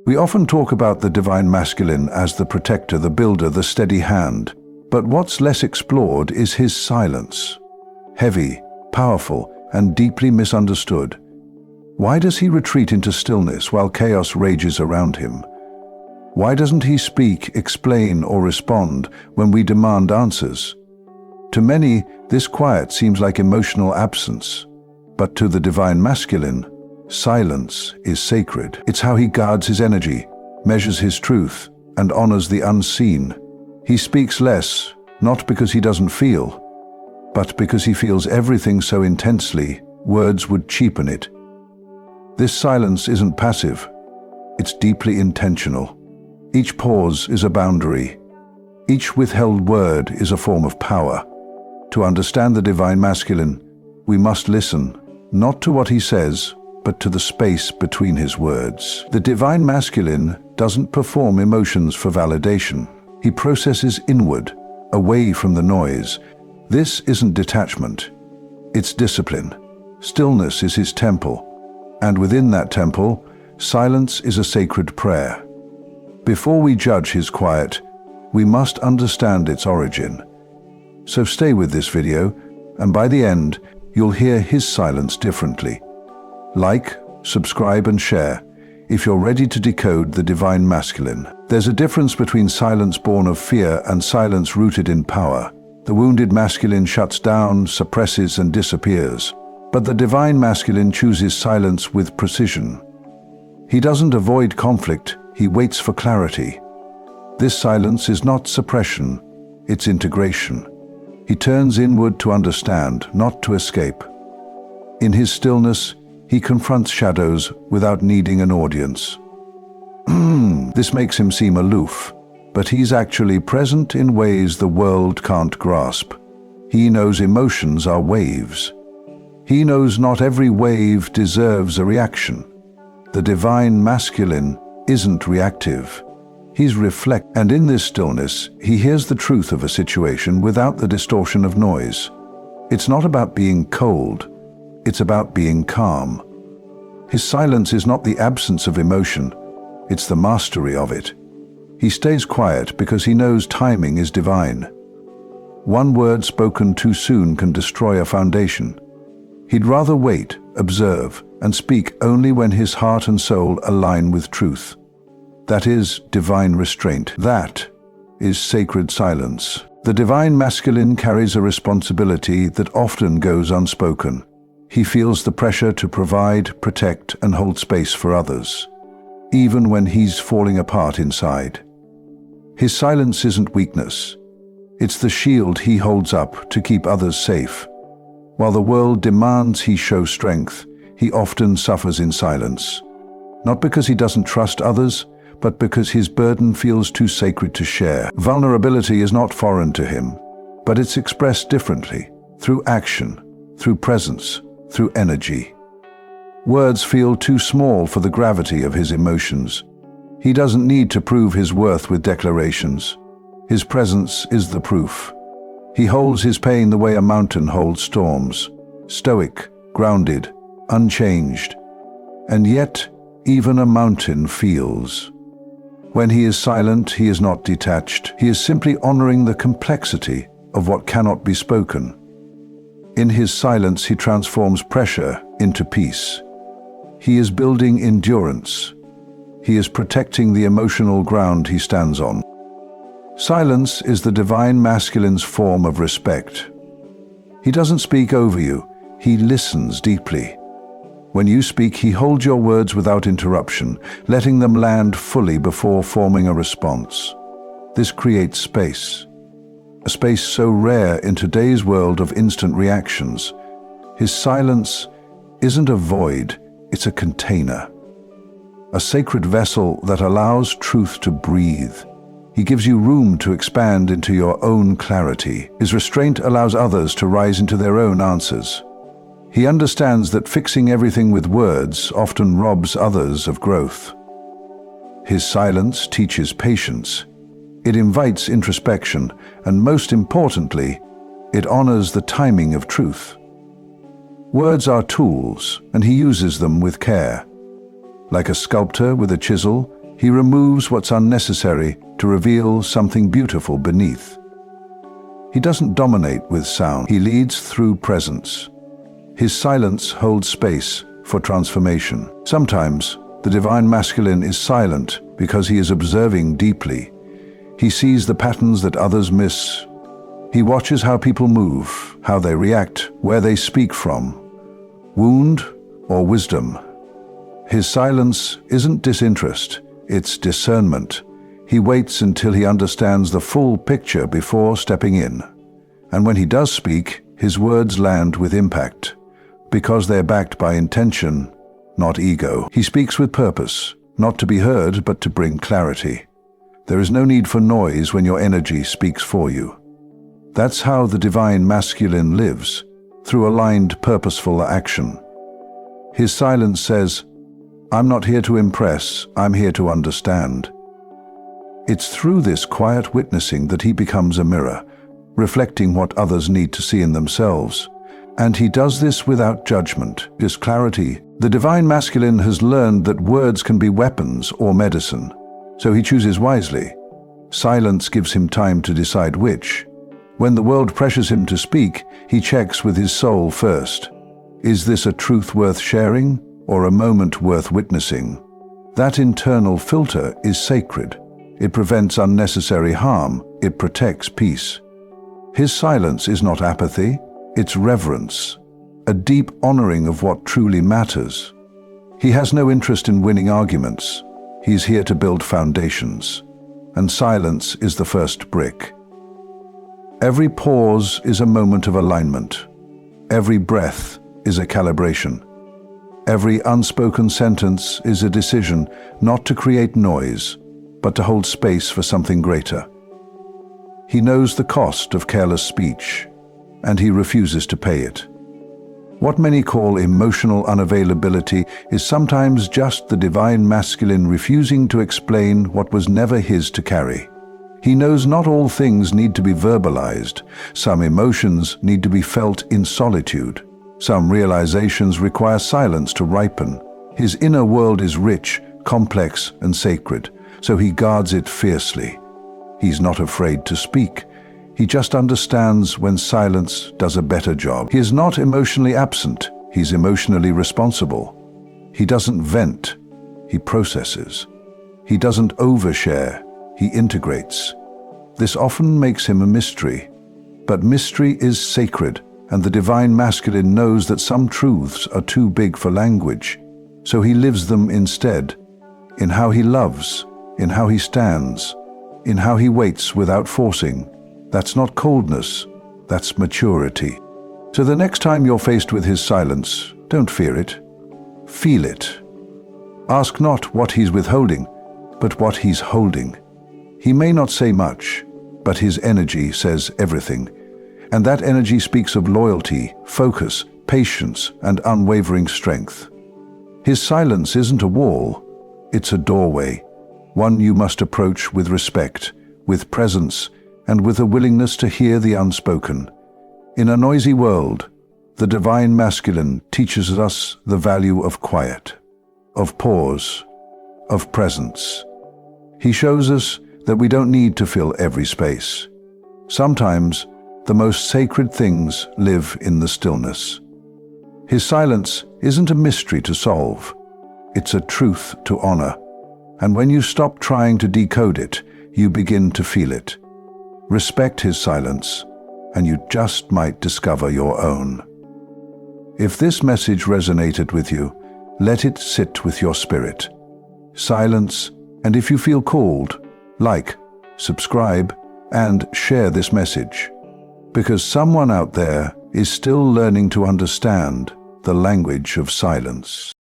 We often talk about the divine masculine as the protector, the builder, the steady hand. But what's less explored is his silence. Heavy, powerful, and deeply misunderstood. Why does he retreat into stillness while chaos rages around him? Why doesn't he speak, explain, or respond when we demand answers? To many, this quiet seems like emotional absence. But to the divine masculine, silence is sacred. It's how he guards his energy, measures his truth, and honors the unseen. He speaks less, not because he doesn't feel, but because he feels everything so intensely, words would cheapen it. This silence isn't passive, it's deeply intentional. Each pause is a boundary. Each withheld word is a form of power. To understand the divine masculine, we must listen, not to what he says, but to the space between his words. The divine masculine doesn't perform emotions for validation. He processes inward, away from the noise. This isn't detachment, it's discipline. Stillness is his temple, and within that temple, silence is a sacred prayer. Before we judge his quiet, we must understand its origin. So stay with this video, and by the end, you'll hear his silence differently. Like, subscribe, and share if you're ready to decode the divine masculine. There's a difference between silence born of fear and silence rooted in power. The wounded masculine shuts down, suppresses, and disappears. But the divine masculine chooses silence with precision. He doesn't avoid conflict, he waits for clarity. This silence is not suppression, it's integration. He turns inward to understand, not to escape. In his stillness, he confronts shadows without needing an audience. This makes him seem aloof, but he's actually present in ways the world can't grasp. He knows emotions are waves. He knows not every wave deserves a reaction. The divine masculine isn't reactive. He's reflective, and in this stillness, he hears the truth of a situation without the distortion of noise. It's not about being cold, it's about being calm. His silence is not the absence of emotion, it's the mastery of it. He stays quiet because he knows timing is divine. One word spoken too soon can destroy a foundation. He'd rather wait, observe, and speak only when his heart and soul align with truth. That is divine restraint. That is sacred silence. The divine masculine carries a responsibility that often goes unspoken. He feels the pressure to provide, protect, and hold space for others, even when he's falling apart inside. His silence isn't weakness. It's the shield he holds up to keep others safe. While the world demands he show strength, he often suffers in silence. Not because he doesn't trust others, but because his burden feels too sacred to share. Vulnerability is not foreign to him, but it's expressed differently, through action, through presence, through energy. Words feel too small for the gravity of his emotions. He doesn't need to prove his worth with declarations. His presence is the proof. He holds his pain the way a mountain holds storms, stoic, grounded, unchanged. And yet, even a mountain feels. When he is silent, he is not detached. He is simply honoring the complexity of what cannot be spoken. In his silence, he transforms pressure into peace. He is building endurance. He is protecting the emotional ground he stands on. Silence is the divine masculine's form of respect. He doesn't speak over you, he listens deeply. When you speak, he holds your words without interruption, letting them land fully before forming a response. This creates space. A space so rare in today's world of instant reactions. His silence isn't a void, it's a container. A sacred vessel that allows truth to breathe. He gives you room to expand into your own clarity. His restraint allows others to rise into their own answers. He understands that fixing everything with words often robs others of growth. His silence teaches patience. It invites introspection, and most importantly, it honors the timing of truth. Words are tools, and he uses them with care. Like a sculptor with a chisel, He removes what's unnecessary to reveal something beautiful beneath. He doesn't dominate with sound. He leads through presence. His silence holds space for transformation. Sometimes, the divine masculine is silent because he is observing deeply. He sees the patterns that others miss. He watches how people move, how they react, where they speak from. Wound or wisdom. His silence isn't disinterest, it's discernment. He waits until he understands the full picture before stepping in. And when he does speak, his words land with impact, because they're backed by intention, not ego. He speaks with purpose, not to be heard, but to bring clarity. There is no need for noise when your energy speaks for you. That's how the divine masculine lives, through aligned, purposeful action. His silence says, "I'm not here to impress, I'm here to understand." It's through this quiet witnessing that he becomes a mirror, reflecting what others need to see in themselves. And he does this without judgment, just clarity. The divine masculine has learned that words can be weapons or medicine, so he chooses wisely. Silence gives him time to decide which. When the world pressures him to speak, he checks with his soul first. Is this a truth worth sharing, or a moment worth witnessing? That internal filter is sacred. It prevents unnecessary harm, it protects peace. His silence is not apathy, it's reverence, a deep honoring of what truly matters. He has no interest in winning arguments. He's here to build foundations, and silence is the first brick. Every pause is a moment of alignment. Every breath is a calibration. Every unspoken sentence is a decision not to create noise, but to hold space for something greater. He knows the cost of careless speech, and he refuses to pay it. What many call emotional unavailability is sometimes just the divine masculine refusing to explain what was never his to carry. He knows not all things need to be verbalized. Some emotions need to be felt in solitude. Some realizations require silence to ripen. His inner world is rich, complex, and sacred, so he guards it fiercely. He's not afraid to speak. He just understands when silence does a better job. He is not emotionally absent. He's emotionally responsible. He doesn't vent. He processes. He doesn't overshare. He integrates. This often makes him a mystery. But mystery is sacred, and the divine masculine knows that some truths are too big for language, so he lives them instead, in how he loves, in how he stands, in how he waits without forcing. That's not coldness, that's maturity. So the next time you're faced with his silence, don't fear it. Feel it. Ask not what he's withholding, but what he's holding. He may not say much, but his energy says everything. And that energy speaks of loyalty, focus, patience, and unwavering strength. His silence isn't a wall, it's a doorway, one you must approach with respect, with presence, and with a willingness to hear the unspoken. In a noisy world, the divine masculine teaches us the value of quiet, of pause, of presence. He shows us that we don't need to fill every space. Sometimes, the most sacred things live in the stillness. His silence isn't a mystery to solve. It's a truth to honor. And when you stop trying to decode it, you begin to feel it. Respect his silence, and you just might discover your own. If this message resonated with you, let it sit with your spirit. Silence, and if you feel called, like, subscribe, and share this message. Because someone out there is still learning to understand the language of silence.